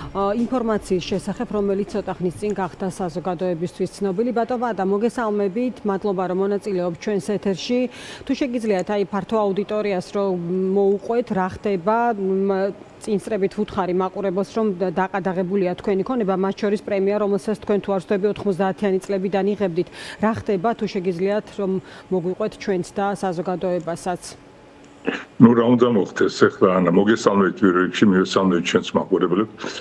ინფორმაციის შესახებ, რომელიც ცოტა ხნის წინ გახდა საზოგადოებისთვის ცნობილი. ბატონო ვადა, მოგესალმებით, მადლობა რომ მონაწილეობთ ჩვენს ეთერში. თუ შეგიძლიათ აი ფართო აუდიტორიას რომ მოუყვეთ, რა ხდება წინსწრებით ვუთხარი მაყურებელს, რომ დაყადაღებულია თქვენი ქონება, მათ შორის პრემია, რომელსაც თქვენ თუ არ ვსწრები 90-იანი წლებიდან იღებდით. რა ხდება, თუ შეგიძლიათ რომ მოგვიყვეთ ჩვენც და საზოგადოებასაც? ნუ რა უნდა მოხდეს ახლა ანა მოგესალმებით ვირეებში მივესალმებით ჩვენს მაყურებელებს.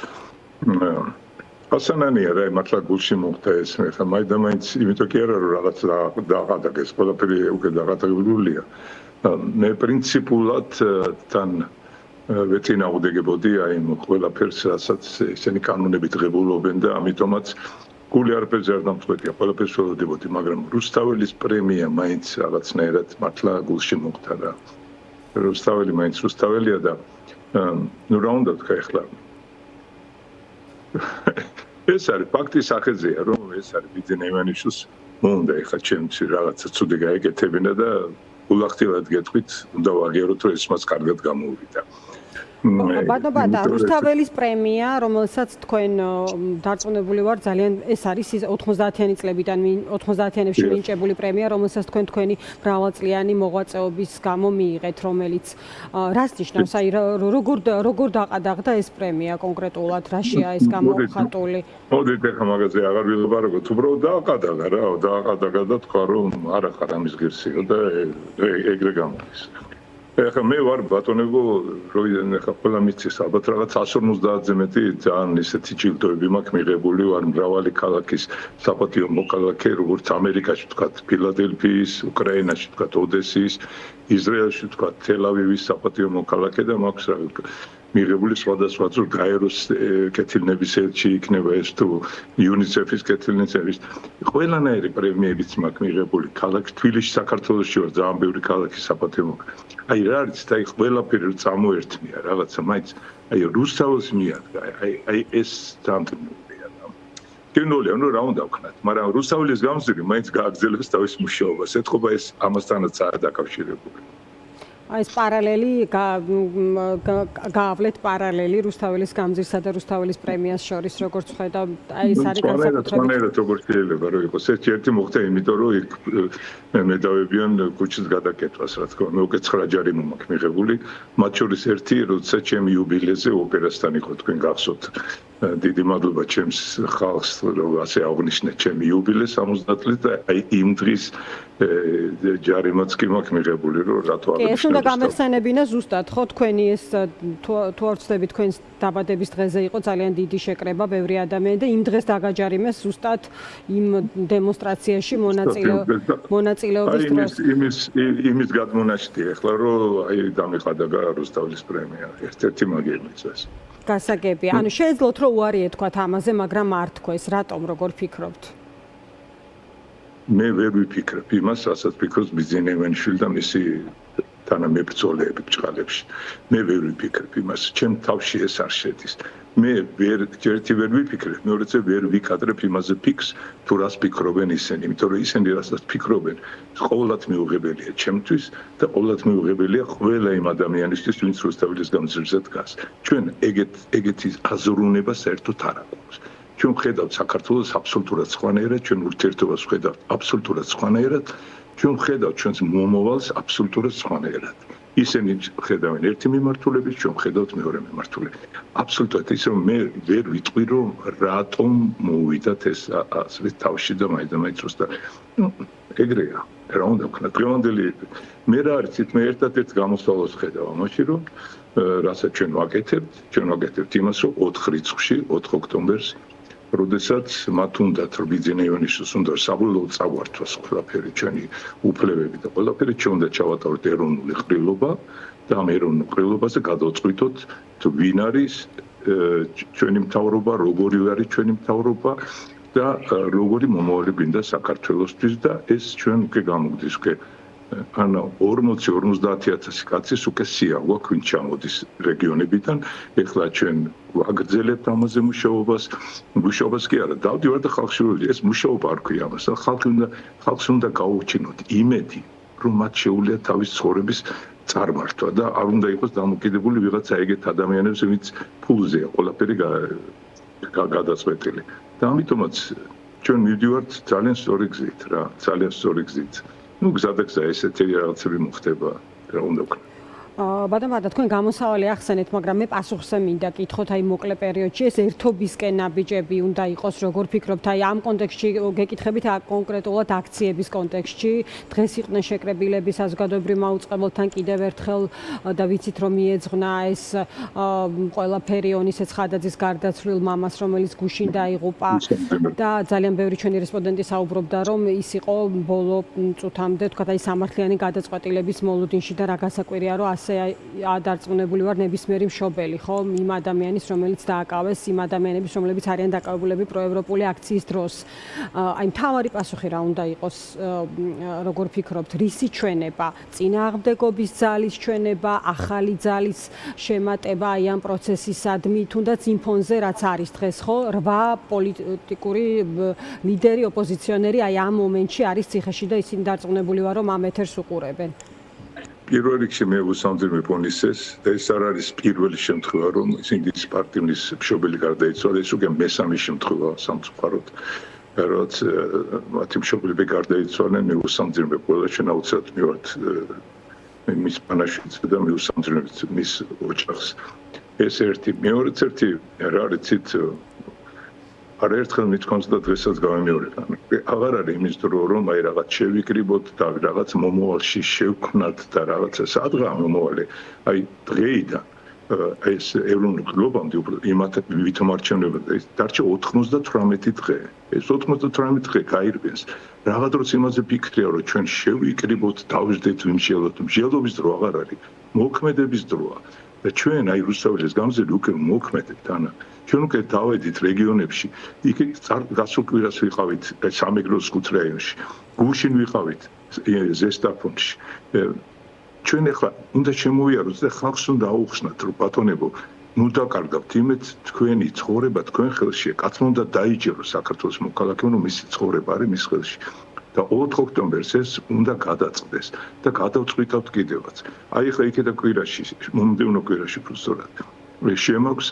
ასანანია რა მართლა გულში მოხდა ეს ახლა მაინც იმიტომ კი არა რომ რაღაც დააღადაგეს ყველაფერი უკვე დააღადაგებულია. მე პრინციპულად თან ვეწინააღმდეგებოდი აი ყველაფერს რასაც ესენი კანონებით ღებულობენ და ამიტომაც გული არაფერზე არ დამწყვეტია ყველაფერს ველოდებოდი, მაგრამ რუსთაველის პრემია მაინც რაღაცნაირად მართლა გულში მოხდა რა. რუსთაველი მაინც რუსთაველია და ნუ რა უნდა თქვა ახლა ეს არის ფაქტის სახეზეა რომ ეს არის ბიძინა ივანიშვილს უნდა ახლა ჩემს რაღაცა ცუდი გაეკეთებინა და ულახდილად გეტყვით უნდა ვაღიაროთ რომ ეს მას კარგად გამოვიდა. ბატონო რუსთაველის პრემია, რომელსაც თქვენ დარწმუნებული ვარ ძალიან ეს არის 90-იანი წლებიდან 90-იანებში მინიჭებული პრემია, რომელსაც თქვენი მრავალწლიანი მოღვაწეობის გამო მიიღეთ, რომელიც რას ნიშნავს? აი როგორ დაყადაღდა ეს პრემია კონკრეტულად, რაშია ეს გამოხატული? მოდით ახლა მაგაზე აღარ ვილაპარაკოთ, უბრალოდ დაყადაღა რა, დაყადაღა და თქვა რომ არა ხარ ამის ღირსიო და ეგრე გამოდის. ახლა მე ვარ ბატონებო, როიდან ახლა ყველა მიცის ალბათ რაღაც 150-ზე მეტი ძალიან ისეთი ჯილდოები მაქვს მიღებული, ვარ მრავალი ქალაქის საპატიო მოქალაქე, როგორც ამერიკაში ვთქვათ, ფილადელფიის, უკრაინაში ვთქვათ, ოდესის, ისრაელში ვთქვათ, თელ-ავივის საპატიო მოქალაქე და მაქვს რა მიღებული სხვადასხვა წურ გაეროს კეთილნების ელჩი იქნება ეს თუ იუნიცეფის კეთილნების ყველანაირი პრემიებიც მაქვს მიღებული ქალაქ თბილისში საქართველოში ვარ ძალიან ბევრი ქალაქის საპატიო მოქალაქე აი რა არის და აი ყველაფერი წამოერთმია რაღაცა მაინც აი რუსთაველს მიადგა აი ეს დამტნილია კინოლია ნუ რა უნდა ვქნათ მაგრამ რუსთაველის გამზირი მაინც გააგრძელებს თავის მუშაობას ეთქობა ეს ამასთანაც არა დაკავშირებული აი ეს პარალელი გაავლეთ პარალელი რუსთაველის გამზირსა და რუსთაველის პრემიას შორის როგორც ხედავ აი ეს არის განსაკუთრებით როგორც შეიძლება რომ იყოს ერთი მოხდა იმიტომ რომ იქ მე დავებიან კუჩის გადაკეთვას რა თქმა უნდა უკვე 9 ჯარი მომაქვს მიღებული მათ შორის ერთი როცა ჩემი იუბილეზე ოპერასთან იყო თქვენ გახსოვთ დიდი მადლობა ჩემს ხალხს რომ ასე აღნიშნეთ ჩემი იუბილეს 70 წლის და აი იმ დღის ჯარიმაც კი მაქვს მიღებული რომ რატო არ ეს უნდა გამეხსენებინა ზუსტად ხო თქვენი ეს თუ არ ვცდები თქვენს დაბადების დღეზე იყო ძალიან დიდი შეკრება ბევრი ადამიანი და იმ დღეს დაგაჯარიმეს ზუსტად იმ დემონსტრაციაში მონაწილეობის დროს იმის გადმონაშთი ახლა რომ აი დამიყადაგა რუსთაველის პრემია ერთ-ერთი მაგერიც ეს გასაგები ანუ შეეძლოთ რომ უარი ეთქვათ ამაზე მაგრამ არ თქვეს რატომ როგორ ფიქრობთ მე ვერ ვიფიქრებ იმას, რასაც ფიქრობს ბიძინა ივანიშვილი და მისი თანამებრძოლეები ბჭყალებში. მე ვერ ვიფიქრებ იმას, ჩემ თავში ეს არ შედის. მე ერთი ვერ ვიფიქრებ, მეორეზე ვერ ვიკადრებ იმაზე ფიქს, თუ რას ფიქრობენ ისინი, იმიტომ რომ ისინი რასაც ფიქრობენ, ყოველად მიუღებელია ჩემთვის და ყოველად მიუღებელია ყველა იმ ადამიანისთვის, ვინც რუსთაველის გამზირზე დგას. ჩვენ ეგეთი აზროვნება საერთოდ არ აქვს. ჩვენ ხედავთ საქართველოს აბსოლუტურად სხვანაირად, ჩვენ ურთიერთობას ხედავთ აბსოლუტურად სხვანაირად, ჩვენ ხედავთ ჩვენს მომავალს აბსოლუტურად სხვანაირად. ისინი ხედავენ ერთი მიმართულებით, ჩვენ ხედავთ მეორე მიმართულებით. აბსოლუტურად ის რომ მე ვერ ვიტყვი რომ რატომ მოვიდათ ეს ასე თავში და მაინც უბრალოდ ეგრეა. რა უნდა ვქნა დღევანდელი მე რა არიცით მე ერთადერთ გამოსავალს ხედავ ამაში რომ რასაც ჩვენ ვაკეთებთ იმას რომ 4 რიცხვში 4 ოქტომბერს როდესაც მათ უნდათ რომ ბიძინა ივანიშვილს უნდა საბოლოოდ წავართვას ყველაფერი ჩვენი უფლებები და ყველაფერი ჩვენ უნდა ჩავატაროთ ეროვნული ყრილობა და ამ ეროვნულ ყრილობაზე გადავწყვიტოთ თუ ვინ არის ჩვენი მთავრობა, როგორი არის ჩვენი მთავრობა და როგორი მომავალი გვინდა საქართველოსთვის და ეს ჩვენ უკვე გამოგდის უკვე ანუ 40-50,000 კაცის უკვე სია გვაქვს ვინ ჩამოდის რეგიონებიდან ეხლა ჩვენ ვაგრძელებთ ამაზე მუშაობას კი არა დავდივარ და ხალხში ეს მუშაობა არ ქვია ამას ხალხს უნდა გაუჩინოთ იმედი რომ მათ შეუძლიათ თავის ცხოვრების წარმართვა და არ უნდა იყოს დამოკიდებული ვიღაცა ეგეთ ადამიანებს, ვინც ფულზეა ყველაფერი გადაწყვეტილი. და ამიტომაც ჩვენ მივდივართ ძალიან სწორი გზით რა, ძალიან სწორი გზით. ნუ გზადაგზა ესეთი რაღაცები მოხდება, რა უნდა ვქნა. ბატონო, თქვენ გამოსავალი ახსენეთ, მაგრამ მე პასუხზე მინდა კითხოთ, აი მოკლე პერიოდში ეს ერთობისკენ ნაბიჯები უნდა იყოს, როგორ ფიქრობთ, აი ამ კონტექსტში გეკითხებით კონკრეტულად აქციების კონტექსტში, დღეს იყვნენ შეკრებილები საზოგადოებრივ მაუწყებელთან კიდევ ერთხელ და ვიცით რომ მიეძღვნა ეს ყველაფერი ონისე ცხადაძის გარდაცვლილ მამას, რომელიც გუშინ დაიღუპა და ძალიან ბევრი ჩვენი რესპონდენტი საუბრობდა, რომ ის იყო ბოლო წუთამდე, თქვათ აი სამართლიანი გადაწყვეტილების მოლოდინში და რა გასაკვირია, რომ დარწმუნებული ვარ ნებისმიერი მშობელი, ხო, იმ ადამიანის, რომელიც დააკავეს, იმ ადამიანების, რომლებიც არიან დაკავებულები პროევროპული აქციის დროს. აი მთავარი პასუხი რა უნდა იყოს, როგორ ფიქრობთ, რისი ჩვენება, წინააღმდეგობის ძალის ჩვენება, ახალი ძალის შემატება აი ამ პროცესისადმი, თუნდაც იმ ფონზე, რაც არის დღეს, ხო, 8 პოლიტიკური ლიდერი, ოპოზიციონერი აი ამ მომენტში არის ციხეში და ისინი დარწმუნებული ვარ, რომ ამ ეთერს უყურებენ. პირველ რიგში მე ვუსამძიმებ ონისეს და ეს არ არის პირველი შემთხვევა რომ სინდიკის პარტიის მშობელი გარდაიცვალა, ეს უკვე მესამე შემთხვევაა სამწუხაროდ. რაც მათი მშობლები გარდაიცვალნენ, მე ვუსამძიმებ ყველა ჩვენ აუცილებლად მივართ მის პანაშვილს და მე ვუსამძიმებ მის ოჯახს. ეს ერთი, მეორეც ერთი რა არიცით არაერთხელ მithქვამს და დღესაც გავემეორებ. აღარ არის იმის დრო რომ აი რაღაც შევიკრიბოთ და რაღაც მომავალში შევქმნათ და რაღაცა სადღა მომავალი. აი დღეიდან ეს ეროვნულ გლობამდე იმათ ვითომ არჩევნებად დარჩა 98 დღე. ეს 98 დღე გაირბენს. რაღაც დროს იმაზე ფიქრია რომ ჩვენ შევიკრიბოთ, დავждეთ ვიმშელოთ. მსჯელობის დრო აღარ არის. მოქმედების დროა. და ჩვენ აი რუსთაველის გამზელი უკვე მოქმედებთ ანა. ჩვენ უკვე დავედით რეგიონებში, იქ გასულ კვირას ვიყავით სამეგრელოს ხუთ რაიონში, გუშინ ვიყავით ზესტაფონში. ჩვენ ახლა უნდა შემოვიაროთ და ხალხს უნდა აუხსნათ, რომ ბატონებო, ნუ დაკარგავთ იმით თქვენი ცხოვრება თქვენ ხელშია. კაცმა უნდა დაიჯეროს საქართველოს მოქალაქემ, რომ მისი ცხოვრება არის მის ხელში. და 4 ოქტომბერს ეს უნდა გადაწყდეს და გადავწყვიტავთ კიდევაც. აი ახლა იქედა კვირაში, მომდევნო კვირაში უბრალოდ შემოგვს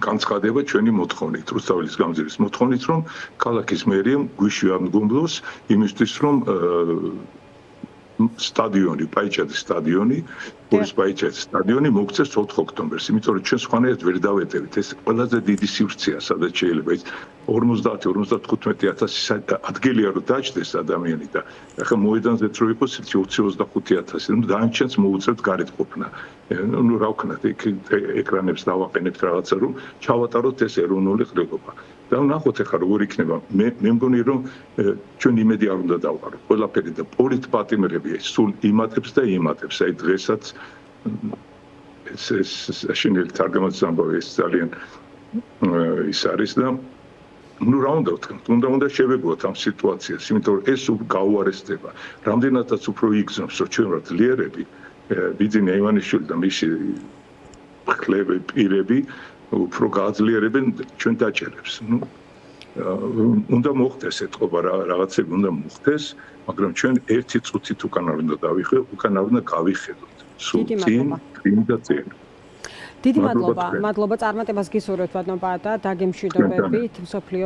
განცხადება ჩვენი მოთხოვნით, რუსთაველის გამზირის მოთხოვნით, რომ ქალაქის მერიამ გვიშვიათ გუმბლოს იმისთვის, რომ სტადიონი, პაიჭაძის სტადიონი, გურის პაიჭაძის სტადიონი მოგვწეს 4 ოქტომბერს, იმიტომ რომ ჩვენ სხვანაირად ვერ დავეტევით. ეს ყველაზე დიდი სივრცეა, სადაც შეიძლება ის 50-55,000 ადგილია რომ დაჭდეს ადამიანი და ახლა მოედანზეც რო იყოს 20-25,000, ნუ დაანჩენს მოუწევთ გარეთ ყოფნა. ნუ რა ვქნათ, ეკრანებს დავაყენებთ რაღაცა რომ ჩავატაროთ ეს ეროვნული ყრილობა. და ნახოთ ახლა როგორ იქნება. მე მგონი რომ ჩვენ იმედი არ უნდა დავყაროთ. ყველაფერი და პოლიტპატიმრები სულ იმატებს და იმატებს. აი დღესაც ეს შინელი თარგმანაც ამბავი ეს ძალიან ის არის და ნუ რა უნდა ვთქვათ, უნდა შევეგოთ ამ სიტუაციას, იმიტომ რომ ეს გაუარესდება. რამდენადაც უფრო იგრძნობს, რომ ჩვენ ვართ ლიერები, ბიძინა ივანიშვილი და მისი ხლები პირები უფრო გააძლიერებენ ჩვენ დაჭერებს. ნუ უნდა მოხდეს ეთყობა რაღაცები უნდა მოხდეს, მაგრამ ჩვენ ერთი წუთით უკან არ უნდა დავიხეთ, უკან არ უნდა გავიხედოთ. სულ წინ და წინ. დიდი მადლობა, წარმატებას გისურვებთ ბატონ პაატა, დაგემშვიდობებით, მსოფლიო